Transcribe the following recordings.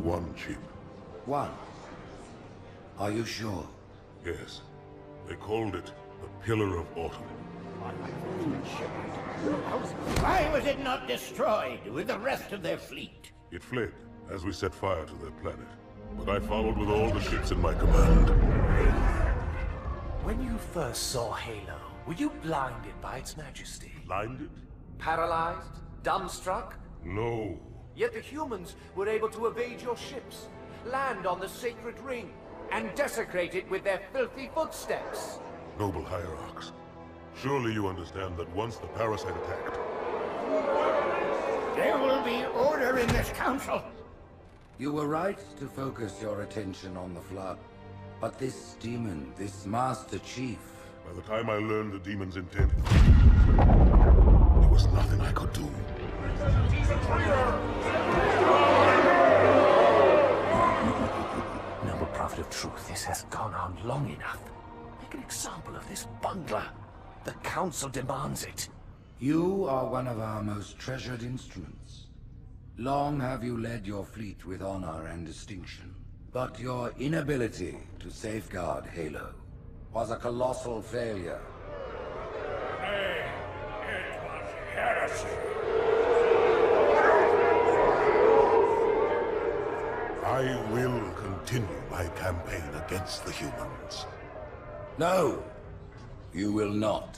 one chip. One. Are you sure? Yes. They called it the Pillar of Autumn. Why was it not destroyed with the rest of their fleet? It fled as we set fire to their planet. But I followed with all the ships in my command. When you first saw Halo, were you blinded by its majesty? Blinded? Paralyzed? Dumbstruck? No. Yet the humans were able to evade your ships, land on the sacred ring, and desecrate it with their filthy footsteps. Noble Hierarchs, surely you understand that once the parasite attacked... There will be order in this council. You were right to focus your attention on the Flood. But this demon, this Master Chief... By the time I learned the demon's intent, there was nothing I could do. Noble Prophet of Truth, this has gone on long enough. Make an example of this bungler. The Council demands it. You are one of our most treasured instruments. Long have you led your fleet with honor and distinction. But your inability to safeguard Halo was a colossal failure. It was heresy. I will continue my campaign against the humans. No, you will not.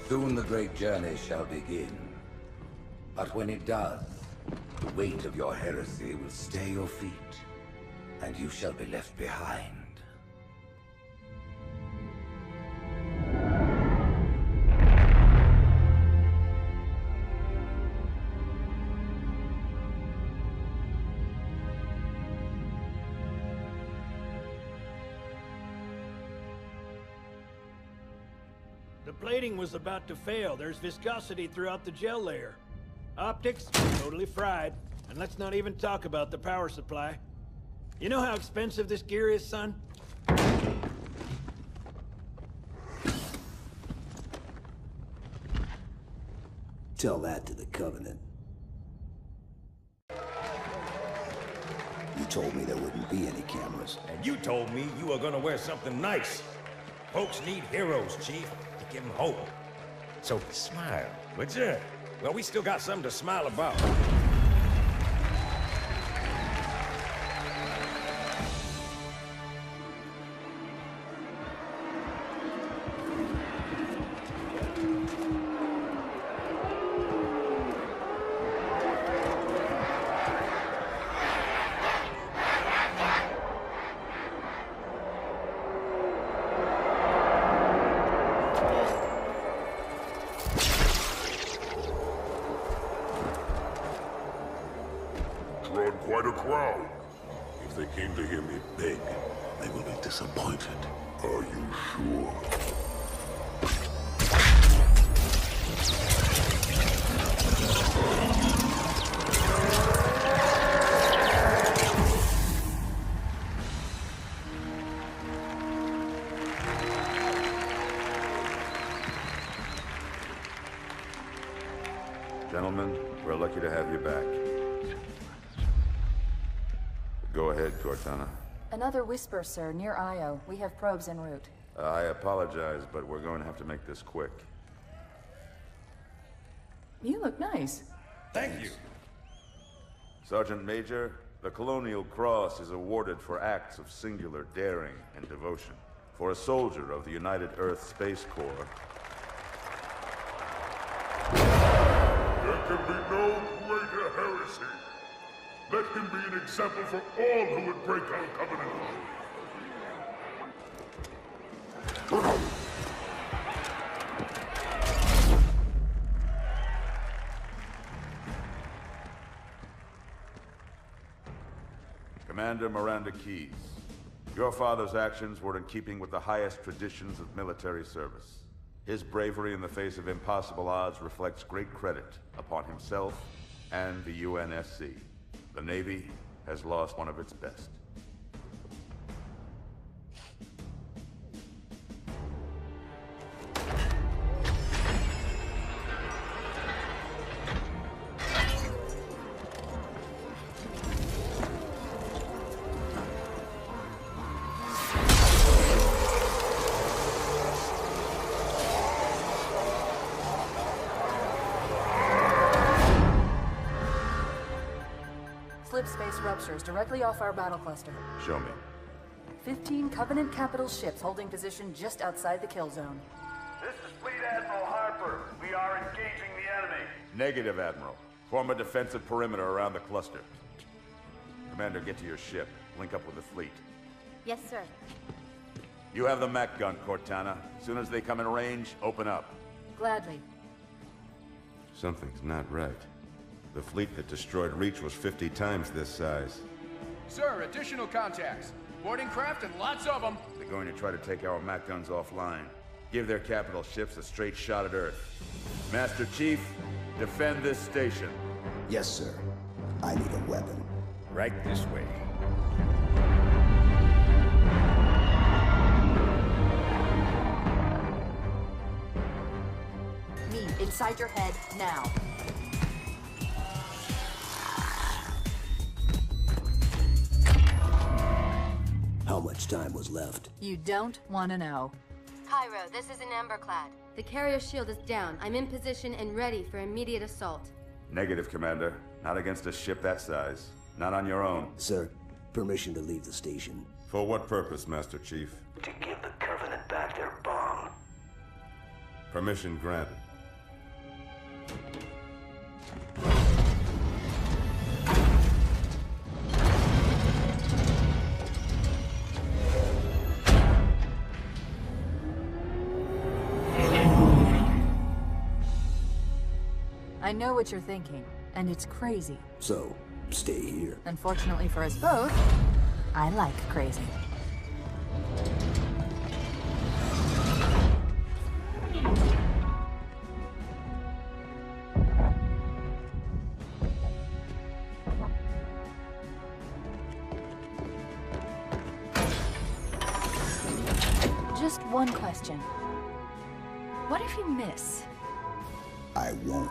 Soon the great journey shall begin. But when it does, the weight of your heresy will stay your feet, and you shall be left behind. The plating was about to fail. There's viscosity throughout the gel layer. Optics, totally fried. And let's not even talk about the power supply. You know how expensive this gear is, son? Tell that to the Covenant. You told me there wouldn't be any cameras. And you told me you were gonna wear something nice. Folks need heroes, Chief, to give them hope. So smile, would you? Well, we still got something to smile about. Drawn quite a crowd. If they came to hear me beg, they will be disappointed. Are you sure? Gentlemen, we're lucky to have you back. Go ahead, Cortana. Another Whisper, sir, near Io. We have probes en route. I apologize, but we're going to have to make this quick. You look nice. Thank you. Sergeant Major, the Colonial Cross is awarded for acts of singular daring and devotion. For a soldier of the United Earth Space Corps... There can be no greater heresy. Let him be an example for all who would break our covenant. Commander Miranda Keyes, your father's actions were in keeping with the highest traditions of military service. His bravery in the face of impossible odds reflects great credit upon himself and the UNSC. The Navy has lost one of its best. slip space ruptures directly off our battle cluster. Show me. 15 Covenant capital ships holding position just outside the kill zone. This is Fleet Admiral Harper. We are engaging the enemy. Negative, Admiral. Form a defensive perimeter around the cluster. Commander, get to your ship. Link up with the fleet. Yes, sir. You have the mech gun, Cortana. As soon as they come in range, open up. Gladly. Something's not right. The fleet that destroyed Reach was 50 times this size. Sir, additional contacts. Boarding craft and lots of them. They're going to try to take our mech guns offline. Give their capital ships a straight shot at Earth. Master Chief, defend this station. Yes, sir. I need a weapon. Right this way. Me, inside your head, now. How much time was left? You don't want to know. Cairo, this is an Emberclad. The carrier shield is down. I'm in position and ready for immediate assault. Negative, Commander. Not against a ship that size. Not on your own. Sir, permission to leave the station. For what purpose, Master Chief? To give the Covenant back their bomb. Permission granted. I know what you're thinking, and it's crazy. So, stay here. Unfortunately for us both, I like crazy. Just one question. What if you miss? I won't.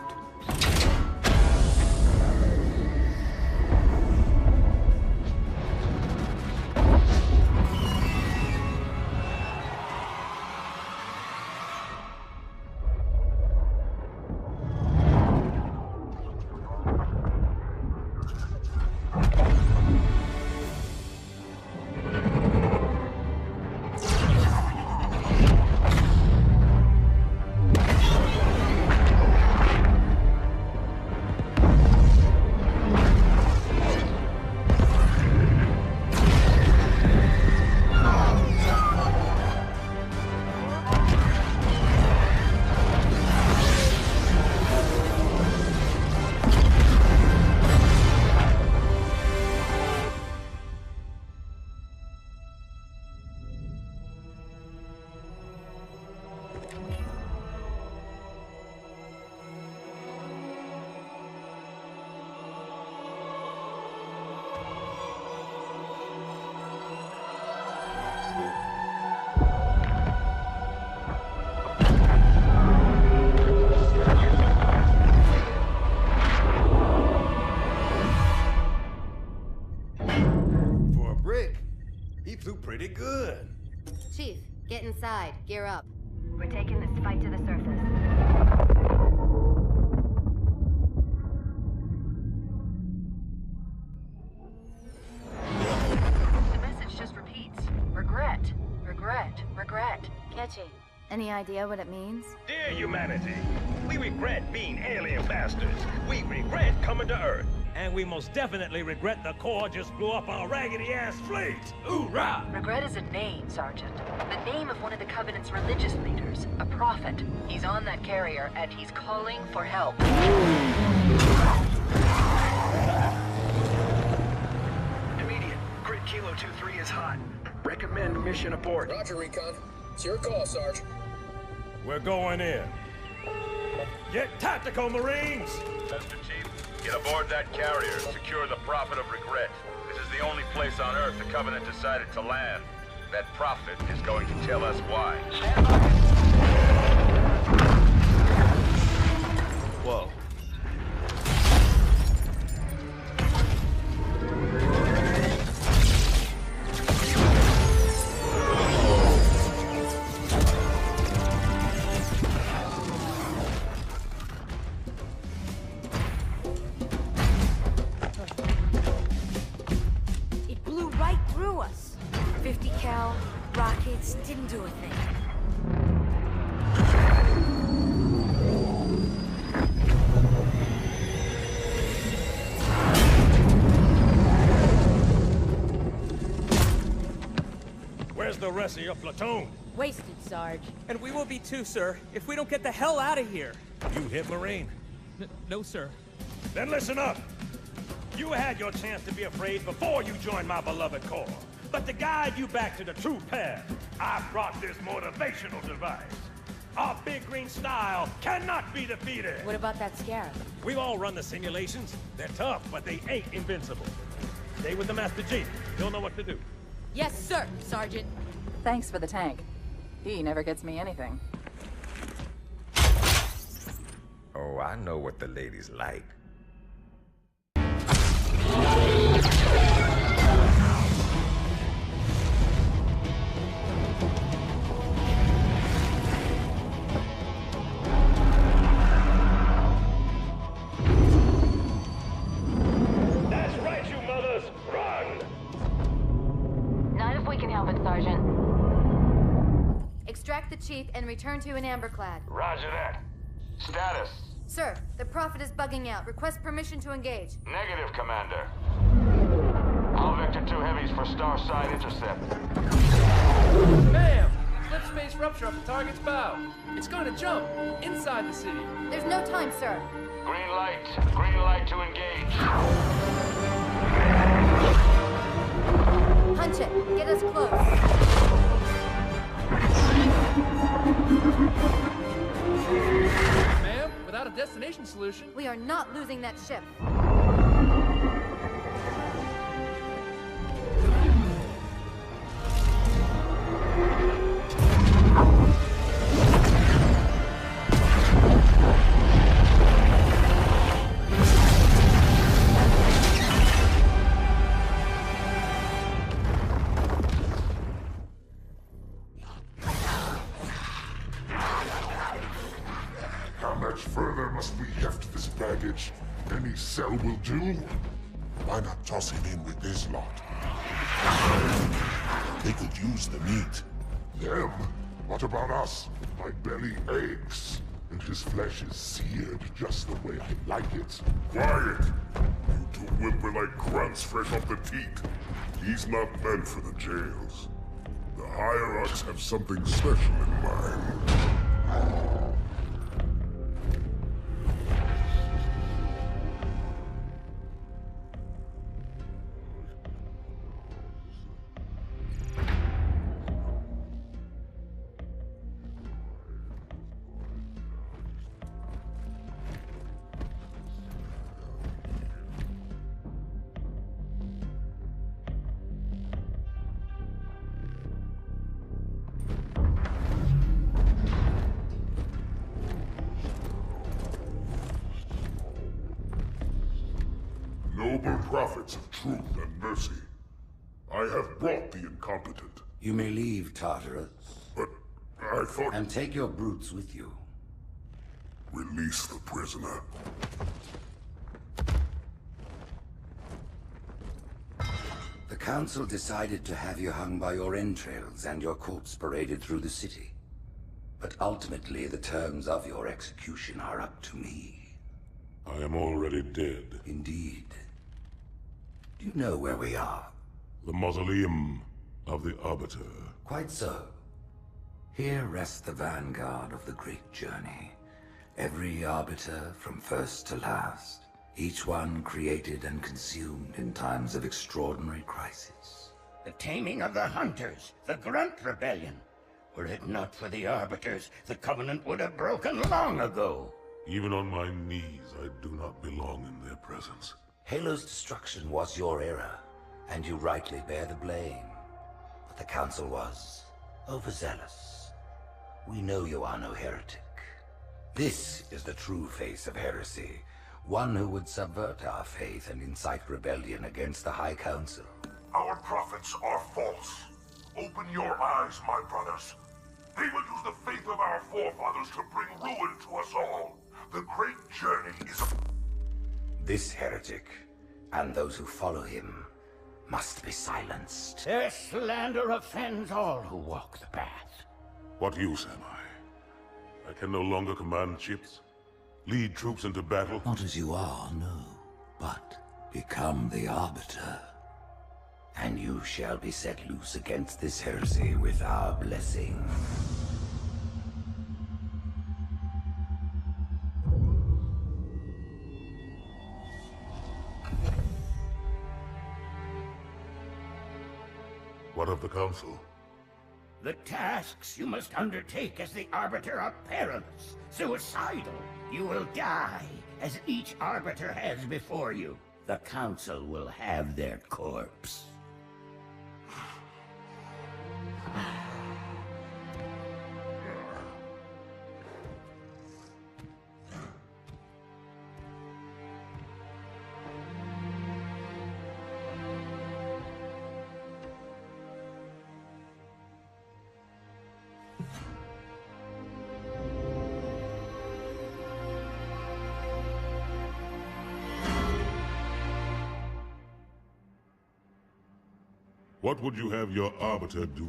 Pretty good. Chief, get inside. Gear up. We're taking this fight to the surface. The message just repeats. Regret. Regret. Regret. Catchy. Any idea what it means? Dear humanity, we regret being alien bastards. We regret coming to Earth. And we most definitely regret the Corps just blew up our raggedy-ass fleet! Hoorah! Regret is a name, Sergeant. The name of one of the Covenant's religious leaders. A prophet. He's on that carrier, and he's calling for help. Immediate. Grid Kilo 2-3 is hot. Recommend mission abort. Roger, Recon. It's your call, Sarge. We're going in. Get tactical, Marines! Master Chief, get aboard that carrier. Secure the Prophet of Regret. This is the only place on Earth the Covenant decided to land. That Prophet is going to tell us why. Stand by. Whoa. Cal, rockets, didn't do a thing. Where's the rest of your platoon? Wasted, Sarge. And we will be too, sir, if we don't get the hell out of here. You hit Marine? No, sir. Then listen up. You had your chance to be afraid before you joined my beloved Corps. But to guide you back to the true path, I brought this motivational device. Our big green style cannot be defeated. What about that Scarab? We've all run the simulations. They're tough, but they ain't invincible. Stay with the Master Chief. He'll know what to do. Yes, sir, Sergeant. Thanks for the tank. He never gets me anything. Oh, I know what the ladies like. That's right, you mothers! Run! Not if we can help it, Sergeant. Extract the chief and return to an amberclad. Roger that. Status. Sir, the Prophet is bugging out. Request permission to engage. Negative, Commander. All Vector 2 heavies for Starside intercept. Bam! Slip space rupture off the target's bow. It's going to jump inside the city. There's no time, sir. Green light. Green light to engage. Punch it. Get us close. Ma'am, without a destination solution. We are not losing that ship. How much further must we heft this baggage? Any cell will do? Why not toss him in with this lot? They could use the meat. Them? What about us? My belly aches, and his flesh is seared just the way I like it. Quiet! You two whimper-like grunts fresh off the teat. He's not meant for the jails. The hierarchs have something special in mind. Noble prophets of truth and mercy, I have brought the incompetent. You may leave, Tartarus. But I thought... And take your brutes with you. Release the prisoner. The Council decided to have you hung by your entrails and your corpse paraded through the city. But ultimately, the terms of your execution are up to me. I am already dead. Indeed. Do you know where we are? The mausoleum of the Arbiter. Quite so. Here rests the vanguard of the great journey. Every Arbiter from first to last. Each one created and consumed in times of extraordinary crisis. The taming of the Hunters, the Grunt Rebellion. Were it not for the Arbiters, the Covenant would have broken long ago. Even on my knees, I do not belong in their presence. Halo's destruction was your error, and you rightly bear the blame. But the Council was overzealous. We know you are no heretic. This is the true face of heresy. One who would subvert our faith and incite rebellion against the High Council. Our prophets are false. Open your eyes, my brothers. They will use the faith of our forefathers to bring ruin to us all. The great journey is a... This heretic, and those who follow him, must be silenced. Their slander offends all who walk the path. What use am I? I can no longer command ships, lead troops into battle. Not as you are, no. But become the Arbiter, and you shall be set loose against this heresy with our blessing. What of the Council? The tasks you must undertake as the Arbiter are perilous, suicidal. You will die, as each Arbiter has before you. The Council will have their corpse. What would you have your Arbiter do?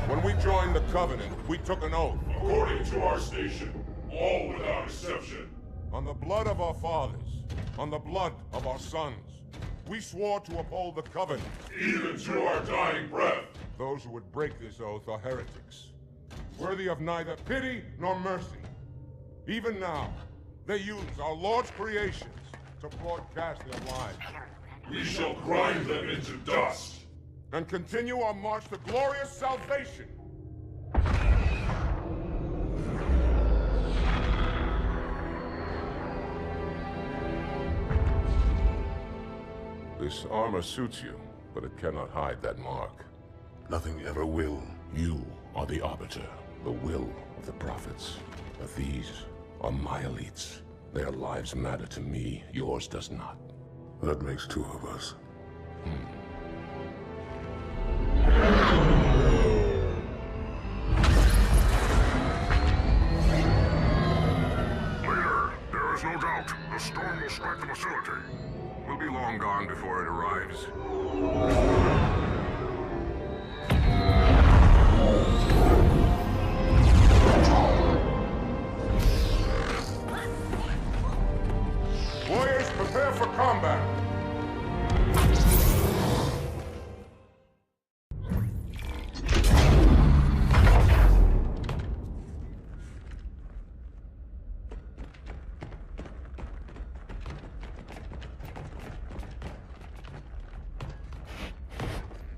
When we joined the Covenant, we took an oath. According to our station, all without exception. On the blood of our fathers, on the blood of our sons, we swore to uphold the Covenant. Even to our dying breath. Those who would break this oath are heretics, worthy of neither pity nor mercy. Even now, they use our Lord's creations to broadcast their lies. We shall grind them into dust. And continue our march to glorious salvation. This armor suits you, but it cannot hide that mark. Nothing ever will. You are the Arbiter, the will of the prophets. But these are my elites. Their lives matter to me, yours does not. That makes two of us. Leader, there is no doubt. The storm will strike the facility. We'll be long gone before it arrives. Warriors, prepare for combat!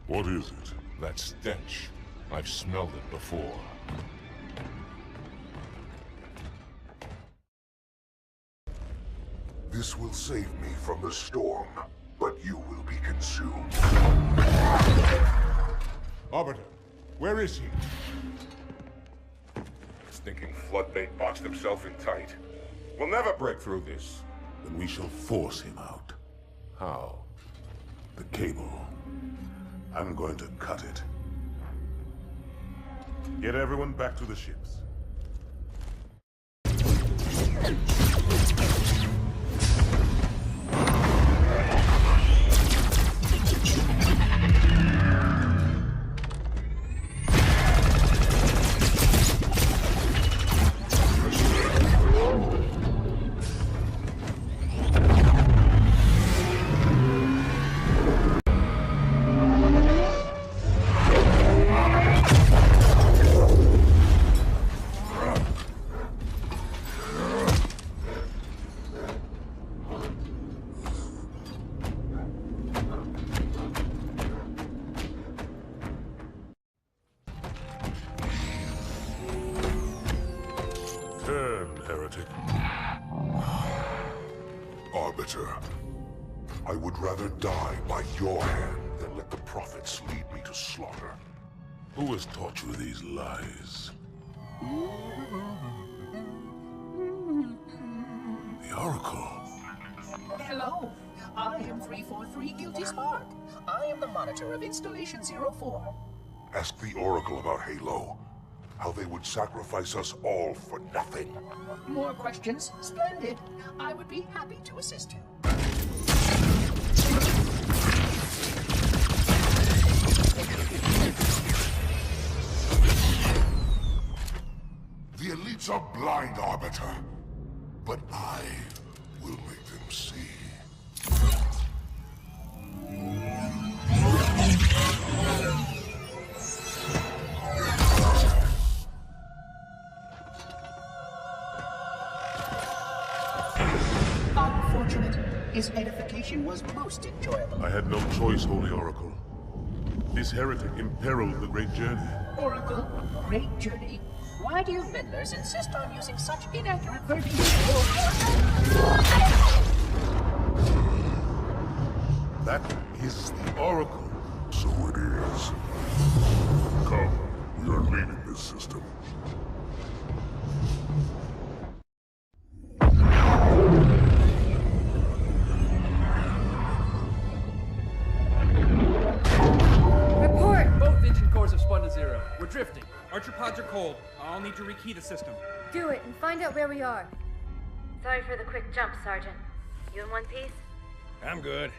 What is it? That stench. I've smelled it before. This will save me from the storm, but you will be consumed. Arbiter, where is he? Stinking floodbait boxed himself in tight. We'll never break through this. Then we shall force him out. How? The cable. I'm going to cut it. Get everyone back to the ships. Arbiter, I would rather die by your hand than let the prophets lead me to slaughter. Who has taught you these lies? The Oracle. Hello, I am 343 Guilty Spark. I am the monitor of Installation 04. Ask the Oracle about Halo. how they would sacrifice us all for nothing. More questions? Splendid. I would be happy to assist you. The elites are blind, Arbiter. But I will make them see. Unfortunate. His edification was most enjoyable. I had no choice, Holy Oracle. This heretic imperiled the great journey. Oracle, great journey. Why do you Mendlers insist on using such inaccurate verbiage? That is the Oracle. So it is. Come, we are leaving this system. Report! Both engine cores have spun to zero. We're drifting. Archer pods are cold. I'll need to rekey the system. Do it and find out where we are. Sorry for the quick jump, Sergeant. You in one piece? I'm good.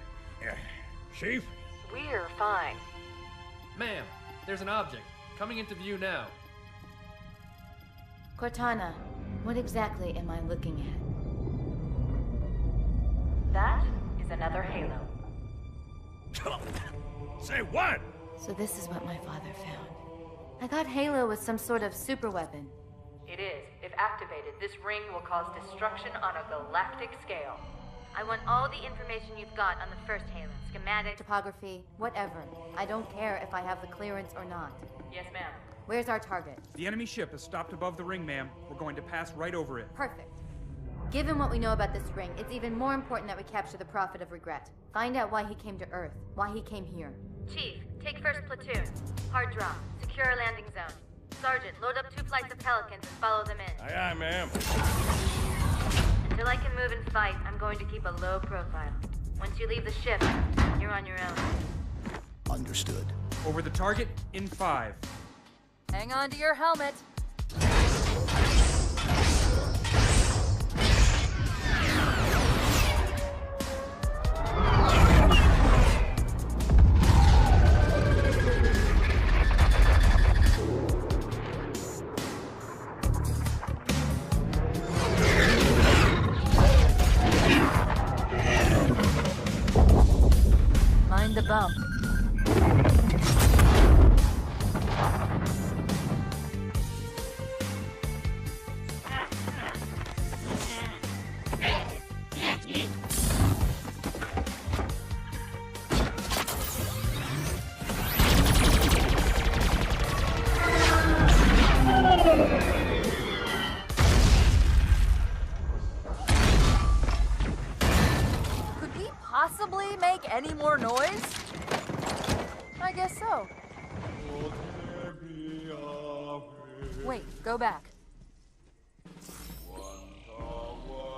Chief? We're fine. Ma'am, there's an object. Coming into view now. Cortana, what exactly am I looking at? That is another Halo. Say what? So this is what my father found. I thought Halo was some sort of super weapon. It is. If activated, this ring will cause destruction on a galactic scale. I want all the information you've got on the first Halo. Schematic, topography, whatever. I don't care if I have the clearance or not. Yes, ma'am. Where's our target? The enemy ship is stopped above the ring, ma'am. We're going to pass right over it. Perfect. Given what we know about this ring, it's even more important that we capture the Prophet of Regret. Find out why he came to Earth, why he came here. Chief, take first platoon. Hard drop. Secure our landing zone. Sergeant, load up 2 flights of Pelicans and follow them in. Aye, aye, ma'am. Until I can move and fight, I'm going to keep a low profile. Once you leave the ship, you're on your own. Understood. Over the target in 5. Hang on to your helmet. Mind the bump. Could we possibly make any more noise? I guess so. Wait, go back.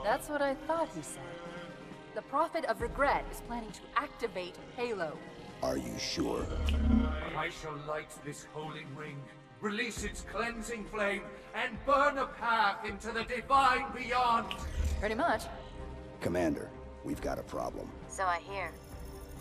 That's what I thought he said. The Prophet of Regret is planning to activate Halo. Are you sure? I shall light this holy ring, release its cleansing flame, and burn a path into the divine beyond. Pretty much. Commander, we've got a problem. So I hear.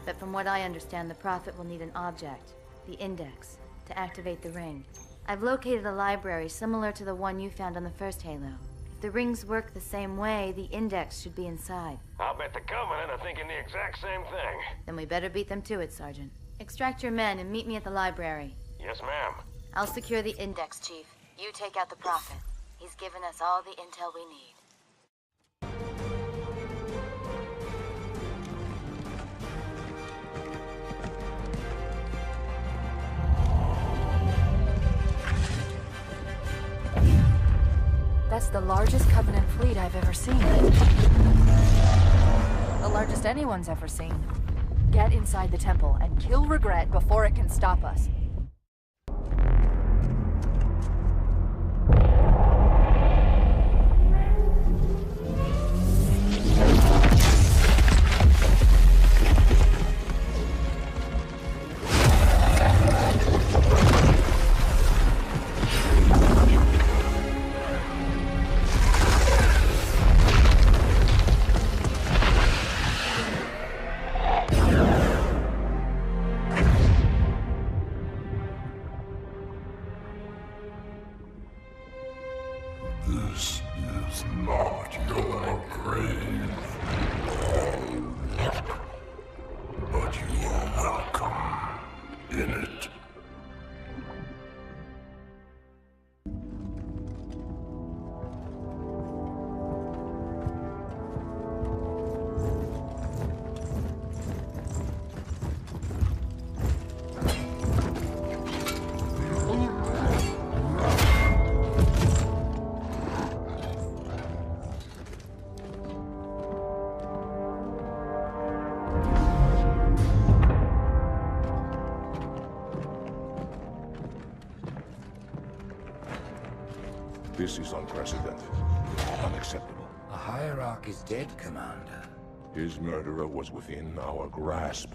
But from what I understand, the Prophet will need an object, the Index, to activate the ring. I've located a library similar to the one you found on the first Halo. If the rings work the same way, the Index should be inside. I'll bet the Covenant are thinking the exact same thing. Then we better beat them to it, Sergeant. Extract your men and meet me at the library. Yes, ma'am. I'll secure the Index, Chief. You take out the Prophet. He's given us all the intel we need. That's the largest Covenant fleet I've ever seen. The largest anyone's ever seen. Get inside the temple and kill Regret before it can stop us. This is not your grave. But you are welcome in it. This is unprecedented. Unacceptable. The Hierarch is dead, Commander. His murderer was within our grasp.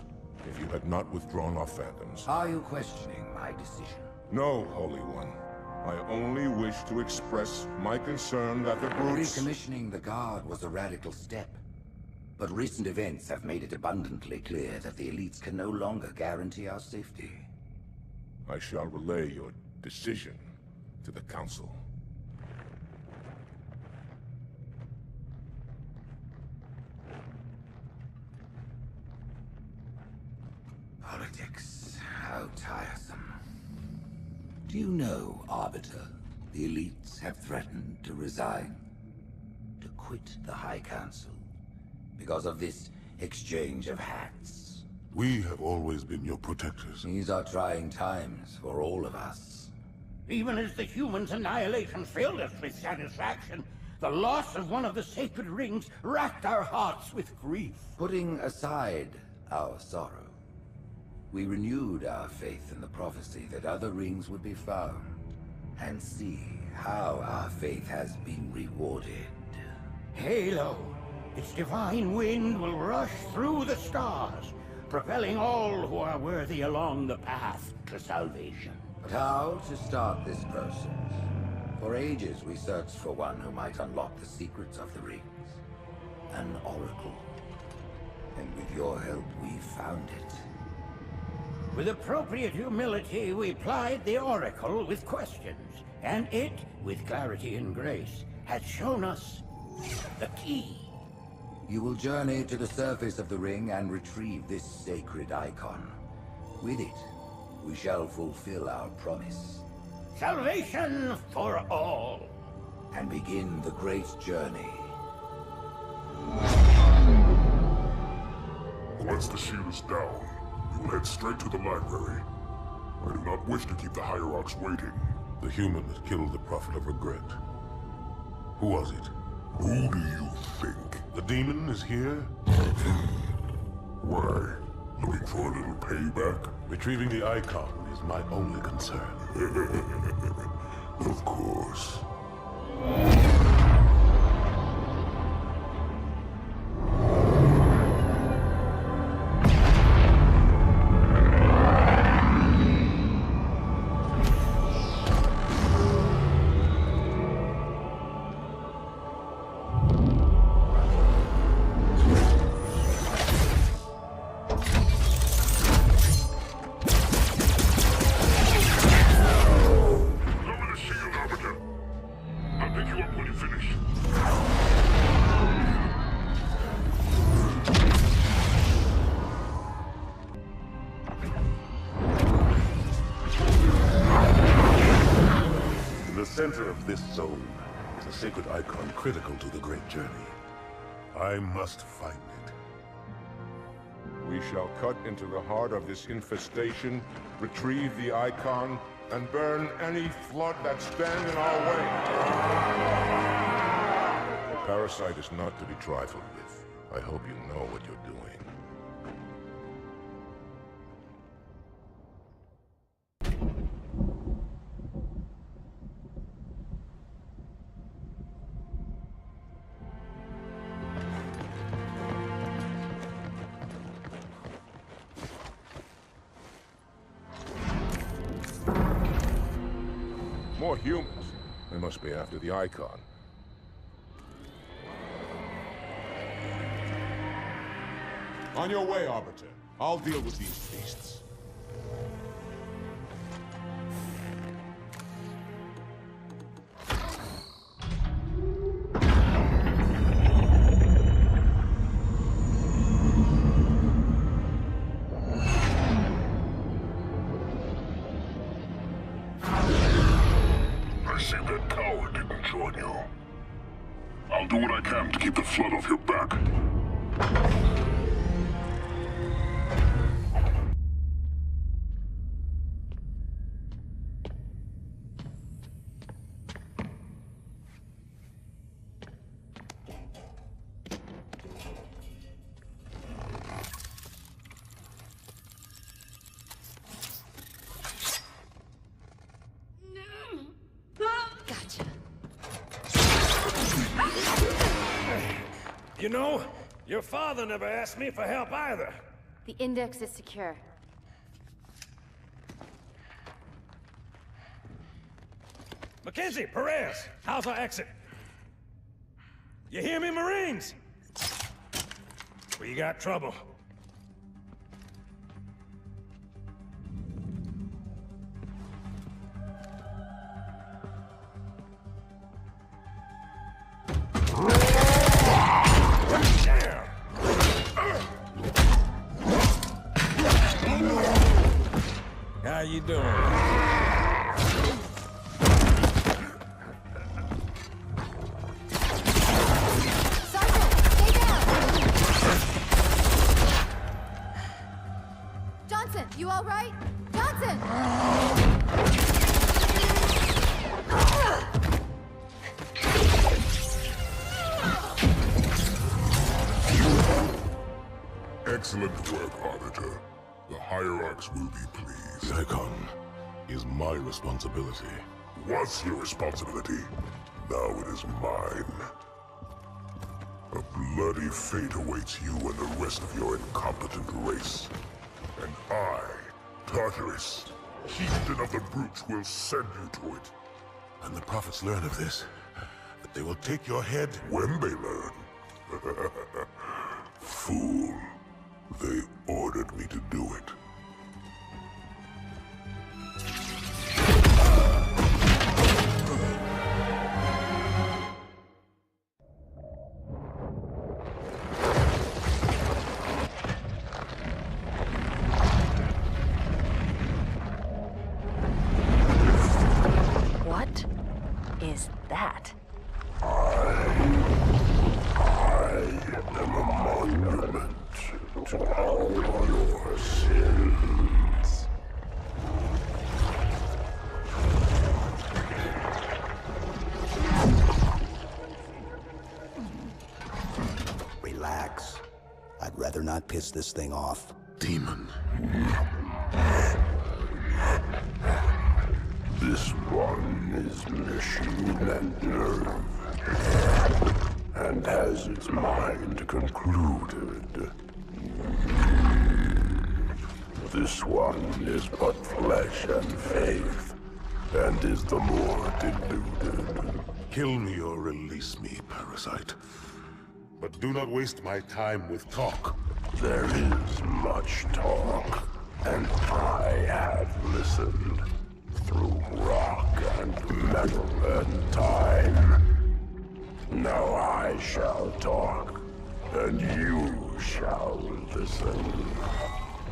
If you had not withdrawn our phantoms... Are you questioning my decision? No, Holy One. I only wish to express my concern that the brutes... Recommissioning the Guard was a radical step. But recent events have made it abundantly clear that the elites can no longer guarantee our safety. I shall relay your decision to the Council. Politics, how tiresome. Do you know, Arbiter, the elites have threatened to resign, to quit the High Council, because of this exchange of hats? We have always been your protectors. These are trying times for all of us. Even as the humans' annihilation filled us with satisfaction, the loss of one of the sacred rings racked our hearts with grief. Putting aside our sorrow, we renewed our faith in the prophecy that other rings would be found, and see how our faith has been rewarded. Halo, its divine wind will rush through the stars, propelling all who are worthy along the path to salvation. But how to start this process? For ages we searched for one who might unlock the secrets of the rings. An oracle. And with your help, we found it. With appropriate humility, we plied the Oracle with questions, and it, with clarity and grace, has shown us the key. You will journey to the surface of the ring and retrieve this sacred icon. With it, we shall fulfill our promise. Salvation for all. And begin the great journey. Once the shield is down, we will head straight to the library. I do not wish to keep the Hierarchs waiting. The human that killed the Prophet of Regret. Who was it? Who do you think? The demon is here? Why? Looking for a little payback? Retrieving the icon is my only concern. Of course. The center of this zone is a sacred icon critical to the great journey. I must find it. We shall cut into the heart of this infestation, retrieve the icon, and burn any flood that stand in our way. The parasite is not to be trifled with. I hope you know what you're doing. More humans. They must be after the icon. On your way, Arbiter. I'll deal with these beasts. that coward didn't join you. I'll do what I can to keep the flood off your back. Gotcha. You know, your father never asked me for help either. The index is secure. Mackenzie, Perez, how's our exit? You hear me, Marines? We got trouble. How you doing? Johnson, you all right? Johnson! Excellent work, Arbiter. The Hierarchs will be pleased. Icon is my responsibility. Was your responsibility. Now it is mine. A bloody fate awaits you and the rest of your incompetent race. And I, Tartarus, chieftain of the brutes, will send you to it. And the prophets learn of this, that they will take your head when they learn. Fool. They ordered me to do it. What is that? I am a monument to all your sins. Relax. I'd rather not piss this thing off. Demon. This one is machine and nerve, and has its mind concluded. This one is but flesh and faith, and is the more deluded. Kill me or release me, parasite. But do not waste my time with talk. There is much talk, and I have listened through rock and metal and time. Now I shall talk, and you shall listen.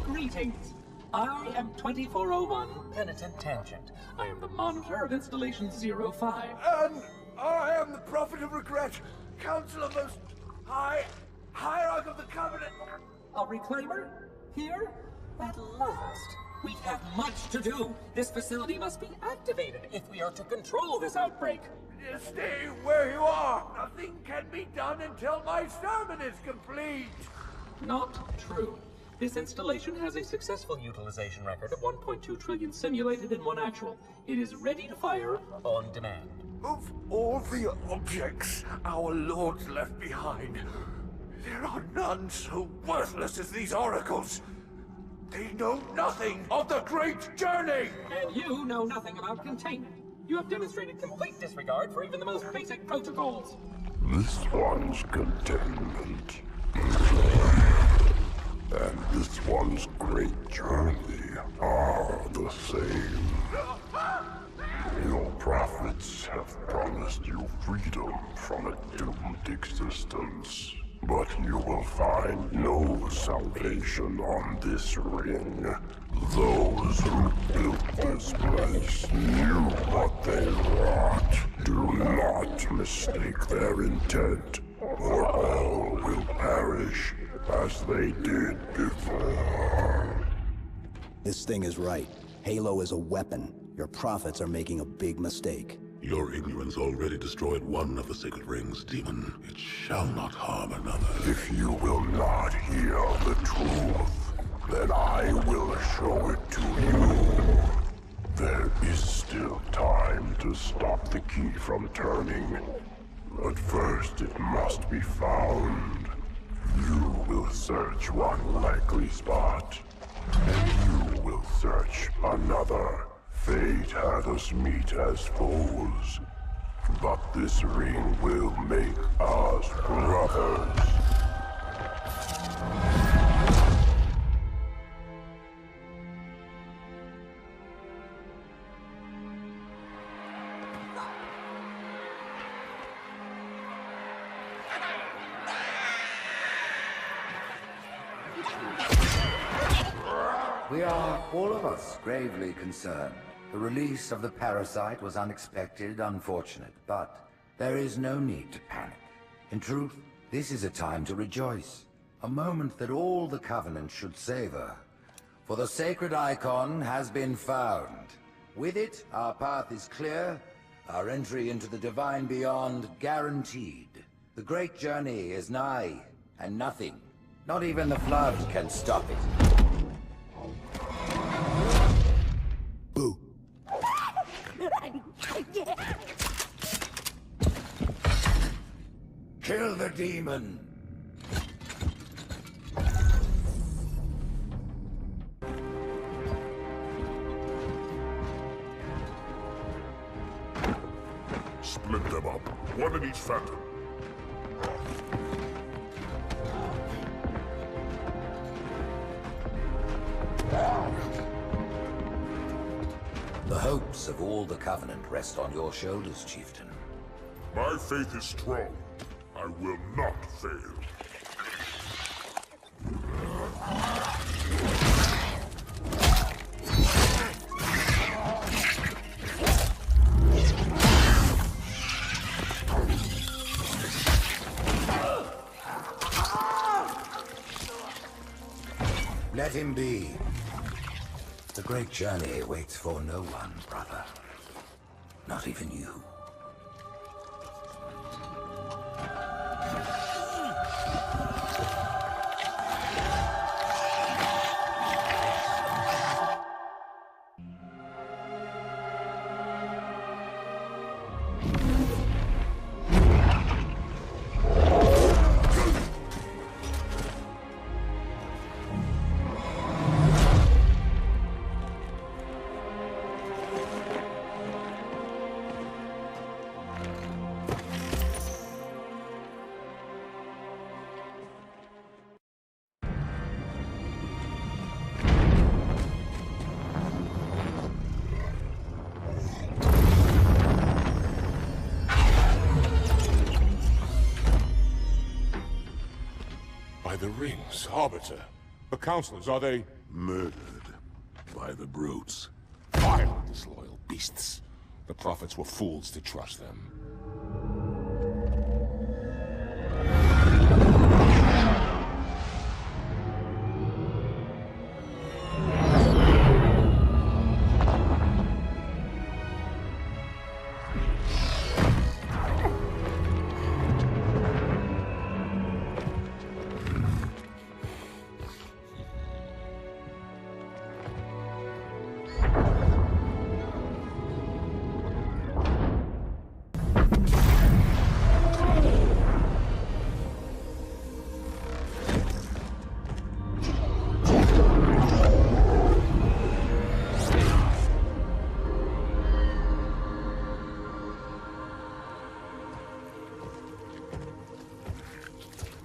Greetings. I am 2401 Penitent Tangent. I am the monitor of Installation 05. And I am the Prophet of Regret, Council of Most High, Hierarch of the Covenant. A reclaimer? Here? At last. We have much to do. This facility must be activated if we are to control this outbreak. Stay where you are. Nothing can be done until my sermon is complete. Not true. This installation has a successful utilization record of 1.2 trillion simulated and 1 actual. It is ready to fire on demand. Of all the objects our lords left behind, there are none so worthless as these oracles. They know nothing of the great journey! And you know nothing about containment. You have demonstrated complete disregard for even the most basic protocols. This one's containment. And this one's great journey are the same. Your prophets have promised you freedom from a doomed existence. But you will find no salvation on this ring. Those who built this place knew what they wrought. mistake their intent, or all will perish as they did before. This thing is right. Halo is a weapon. Your prophets are making a big mistake. Your ignorance already destroyed one of the sacred rings, demon. It shall not harm another. If you will not hear the truth, then I will show it to you. There is still time to stop the key from turning. But first it must be found. You will search one likely spot, and you will search another. Fate had us meet as foes, but this ring will make us brothers. We are, all of us, gravely concerned. The release of the parasite was unexpected, unfortunate, but there is no need to panic. In truth, this is a time to rejoice. A moment that all the Covenant should savor. For the sacred icon has been found. With it, our path is clear, our entry into the divine beyond guaranteed. The great journey is nigh, and nothing, not even the flood, can stop it. Boo. Kill the demon! Split them up, one in each phantom. The hopes of all the Covenant rest on your shoulders, Chieftain. My faith is strong. I will not fail. Let him be. The great journey waits for no one, brother. Not even you. The rings, Arbiter. The counselors, are they... Murdered by the brutes. Vile, disloyal beasts. The prophets were fools to trust them.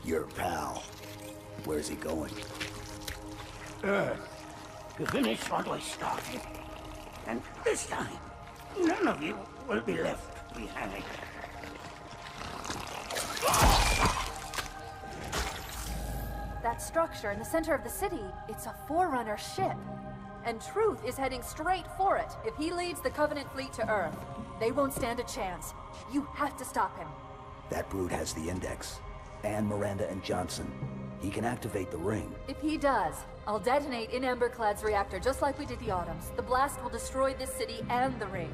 Your pal. Where's he going? Earth, to finish what I started. And this time, none of you will be left behind. That structure in the center of the city, it's a Forerunner ship. And Truth is heading straight for it if he leads the Covenant fleet to Earth. They won't stand a chance. You have to stop him. That brute has the Index. And Miranda and Johnson. He can activate the ring. If he does, I'll detonate in Emberclad's reactor just like we did the Autumns. The blast will destroy this city and the ring.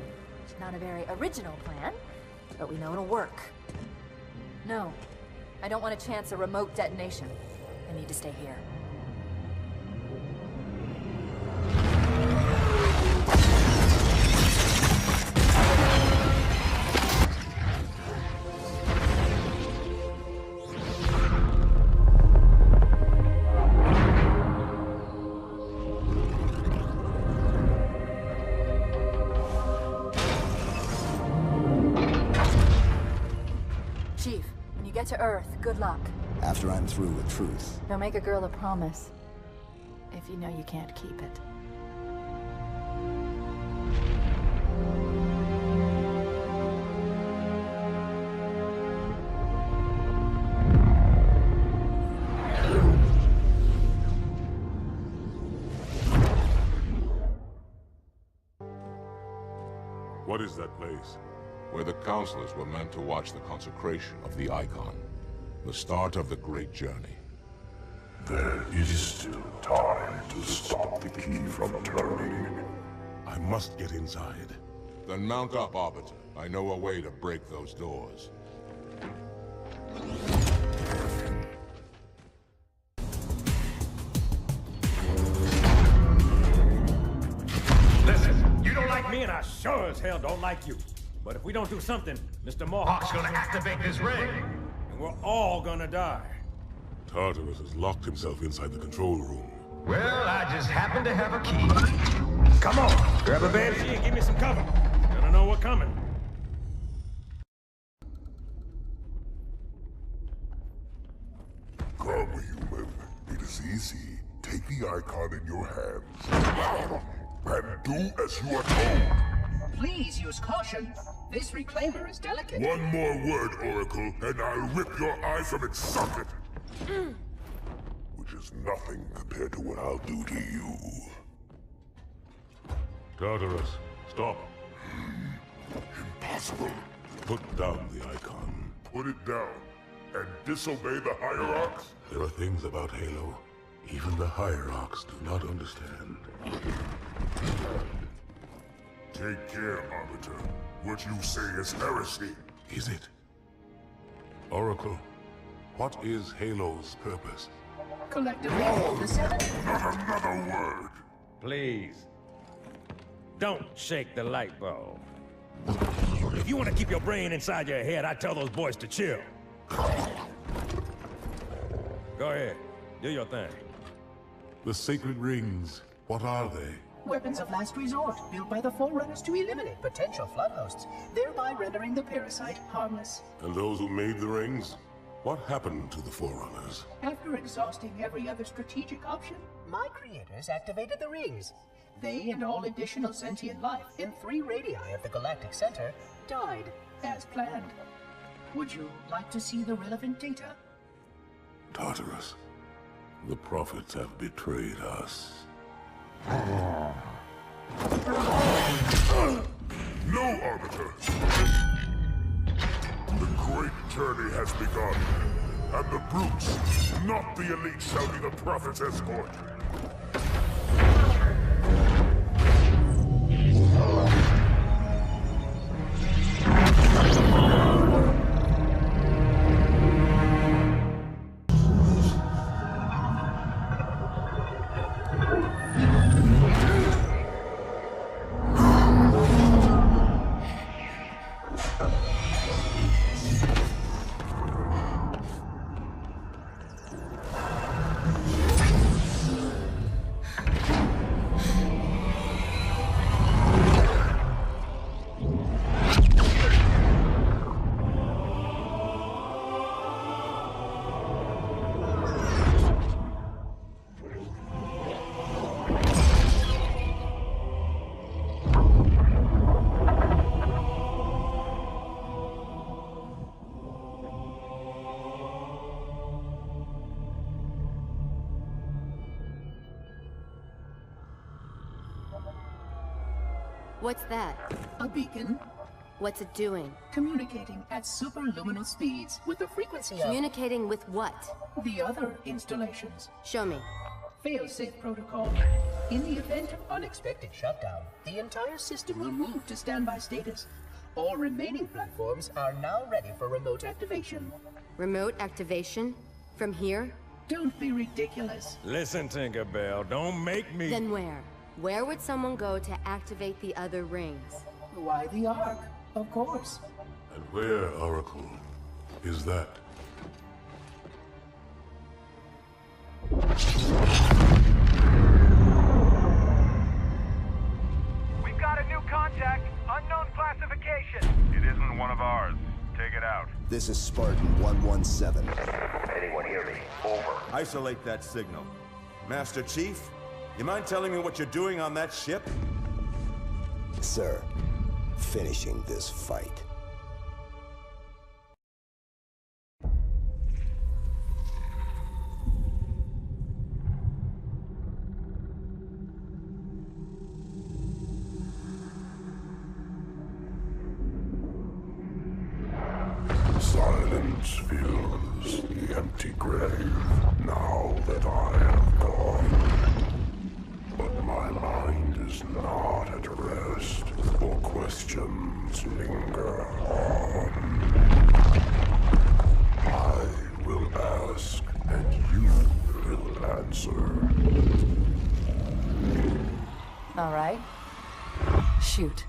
Not a very original plan, but we know it'll work. No, I don't want to chance a remote detonation. I need to stay here. To Earth, good luck. After I'm through with Truth. Don't make a girl a promise if you know you can't keep it. What is that place? Where the counselors were meant to watch the consecration of the Icon. The start of the Great Journey. There is still time to stop the key from turning. I must get inside. Then mount up, Arbiter. I know a way to break those doors. Listen, you don't like me and I sure as hell don't like you. But if we don't do something, Mr. Mohawk's gonna activate this ring. And we're all gonna die. Tartarus has locked himself inside the control room. Well, I just happen to have a key. Come on, grab a banshee and give me some cover. Gonna know what's coming. Come, human. It is easy. Take the Icon in your hands. And do as you are told. Please use caution. This reclaimer is delicate. One more word, Oracle, and I'll rip your eye from its socket. Which is nothing compared to what I'll do to you. Tartarus, stop. Impossible. Put down the Icon. Put it down and disobey the Hierarchs? There are things about Halo even the Hierarchs do not understand. Take care, Arbiter. What you say is heresy. Is it? Oracle, what is Halo's purpose? Collectively, the Seven. Not another word. Please. Don't shake the light bulb. If you want to keep your brain inside your head, I tell those boys to chill. Go ahead. Do your thing. The Sacred Rings, what are they? Weapons of last resort, built by the Forerunners to eliminate potential flood hosts, thereby rendering the parasite harmless. And those who made the rings? What happened to the Forerunners? After exhausting every other strategic option, my creators activated the rings. They and all additional sentient life in 3 radii of the Galactic Center died as planned. Would you like to see the relevant data? Tartarus, the prophets have betrayed us. No, Arbiter! The great journey has begun, and the brutes, not the elite, shall be the Prophet's escort. What's that? A beacon. What's it doing? Communicating at superluminal speeds with the frequency of... Communicating with what? The other installations. Show me. Failsafe protocol. In the event of unexpected shutdown, the entire system will move to standby status. All remaining platforms are now ready for remote activation. Remote activation? From here? Don't be ridiculous. Listen, Tinkerbell, don't make me... Then where? Where would someone go to activate the other rings? Why the Ark? Of course. And where, Oracle, is that? We've got a new contact. Unknown classification. It isn't one of ours. Take it out. This is Spartan 117. Anyone hear me? Over. Isolate that signal. Master Chief, you mind telling me what you're doing on that ship? Sir, finishing this fight. Silence fills the empty grave now that I have gone. But my mind is not at rest, for questions linger on. I will ask, and you will answer. All right. Shoot.